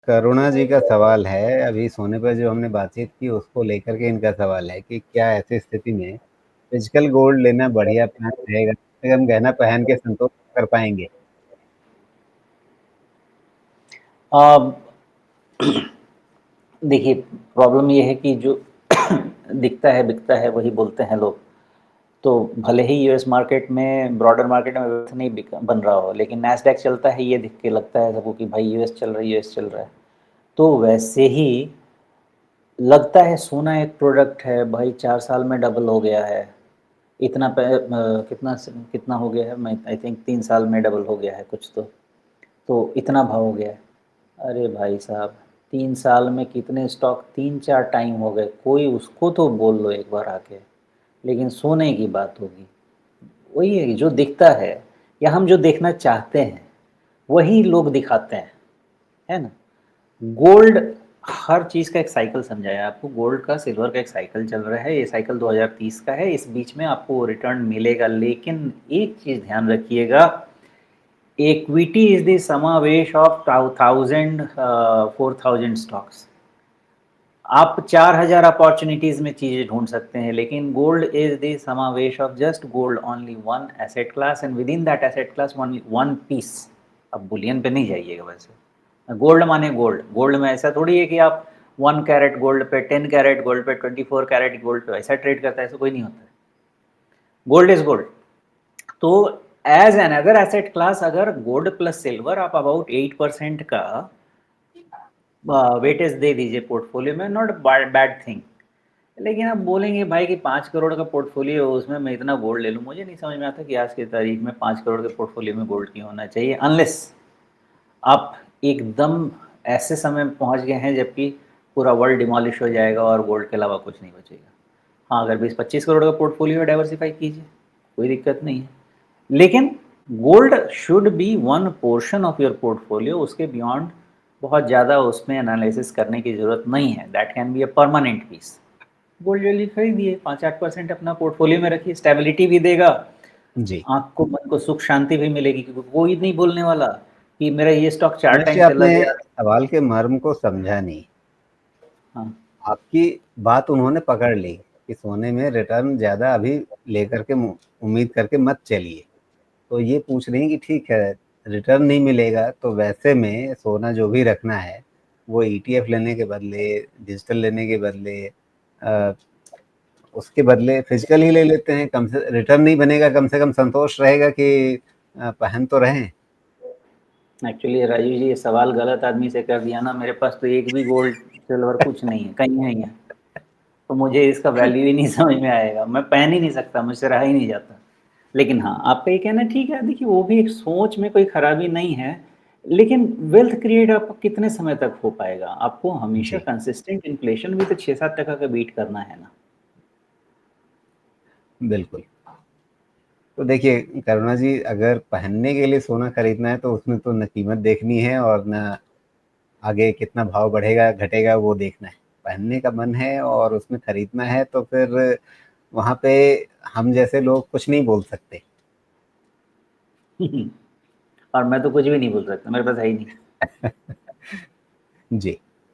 करुणा जी का सवाल है, अभी सोने पर जो हमने बातचीत की उसको लेकर के इनका सवाल है कि क्या ऐसी स्थिति में फिजिकल गोल्ड लेना बढ़िया प्लान रहेगा, फिर हम गहना पहन के संतोष कर पाएंगे? अब देखिए, प्रॉब्लम ये है कि जो दिखता है बिकता है वही बोलते हैं लोग। तो भले ही यूएस मार्केट में, ब्रॉडर मार्केट में वैसे नहीं बन रहा हो, लेकिन नैस्डैक चलता है, ये दिख के लगता है सबको कि भाई यूएस चल रहा है, यूएस चल रहा है। तो वैसे ही लगता है सोना एक प्रोडक्ट है भाई, 4 साल में डबल हो गया है। इतना कितना कितना हो गया है, मैं आई थिंक 3 साल में डबल हो गया है कुछ तो इतना भाव हो गया है। अरे भाई साहब, 3 साल में कितने स्टॉक 3-4 टाइम हो गए, कोई उसको तो बोल लो एक बार आके। लेकिन सोने की बात होगी, वही है कि जो दिखता है या हम जो देखना चाहते हैं वही लोग दिखाते हैं, है ना। गोल्ड, हर चीज़ का एक साइकिल समझाया आपको, गोल्ड का सिल्वर का एक साइकिल चल रहा है, ये साइकिल 2030 का है, इस बीच में आपको रिटर्न मिलेगा। लेकिन एक चीज़ ध्यान रखिएगा, इक्विटी इज द समावेश ऑफ 4,000 स्टॉक्स। आप 4,000 अपॉर्चुनिटीज में चीजें ढूंढ सकते हैं, लेकिन गोल्ड इज द समावेश of just gold, only one asset class, and within that asset class only one piece. अब बुलियन पे नहीं जाइएगा वैसे। गोल्ड माने गोल्ड, गोल्ड में ऐसा थोड़ी है कि आप 1 कैरेट गोल्ड पे, 10 कैरेट गोल्ड पे, 24 कैरेट गोल्ड पे ऐसा ट्रेड करता है, ऐसा कोई नहीं होता है। Gold is gold. तो एज अनदर एसेट क्लास, अगर गोल्ड प्लस सिल्वर आप अबाउट 8% का वेटेज दे दीजिए पोर्टफोलियो में, नॉट बैड थिंग। लेकिन आप बोलेंगे भाई कि 5 करोड़ का पोर्टफोलियो है, उसमें मैं इतना गोल्ड ले लूँ, मुझे नहीं समझ में आता कि आज की तारीख में 5 करोड़ के पोर्टफोलियो में गोल्ड क्यों होना चाहिए, अनलेस आप एकदम ऐसे समय में पहुँच गए हैं जबकि पूरा वर्ल्ड डिमोलिश हो जाएगा और गोल्ड के अलावा कुछ नहीं बचेगा। हाँ, अगर 20-25 करोड़ का पोर्टफोलियो है, डाइवर्सिफाई कीजिए, कोई दिक्कत नहीं है। लेकिन gold should be one portion of your portfolio, उसके बियॉन्ड बहुत ज़्यादा उसमें एनालिसिस करने की ज़रूरत नहीं है। That can be a permanent piece. Gold jewellery खरीदिए, 5-8% अपना पोर्टफोलियो में रखिए, स्टेबिलिटी भी देगा, जी। आँख को, मन को सुख शांति भी मिलेगी, क्योंकि कोई नहीं बोलने वाला कि मेरा ये स्टॉक 4 वैसे टाइम चला आपने गया। सवाल के मर्म को समझा नहीं। हाँ, आपकी बात उन्होंने पकड़ ली कि सोने में रिटर्न ज़्यादा अभी लेकर के उम्मीद करके मत चलिए। तो ये पूछ रही हैं कि ठीक है, रिटर्न नहीं मिलेगा तो वैसे में सोना जो भी रखना है, वो ईटीएफ लेने के बदले, डिजिटल लेने के बदले, अ, उसके बदले फिजिकल ही ले लेते हैं। कम से रिटर्न नहीं बनेगा, कम से कम संतोष रहेगा कि पहन तो रहे हैं। एक्चुअली राजीव जी, ये सवाल गलत आदमी से कर दिया ना। मेरे पास तो एक भी गोल्ड सिल्वर कुछ नहीं है, कहीं नहीं है, तो मुझे इसका वैल्यू ही नहीं समझ में आएगा, मैं पहन ही नहीं सकता, मुझसे रहा ही नहीं जाता। लेकिन हाँ, आपका ये कहना ठीक है, देखिए वो भी एक सोच में कोई खराबी नहीं है। लेकिन वेल्थ क्रिएट आपको कितने समय तक हो पाएगा, आपको हमेशा जी, कंसिस्टेंट इन्फ्लेशन भी तो 6-7% का बीट करना है ना। बिल्कुल। तो देखिए करुणा जी, अगर पहनने के लिए सोना खरीदना है तो उसमें तो न कीमत देखनी है और न आगे कितना भाव बढ़ेगा घटेगा वो देखना है। पहनने का मन है और उसमें खरीदना है तो फिर वहाँ पे हम जैसे लोग कुछ नहीं बोल सकते। और मैं तो कुछ भी नहीं बोल सकता, मेरे पास है ही नहीं। जी।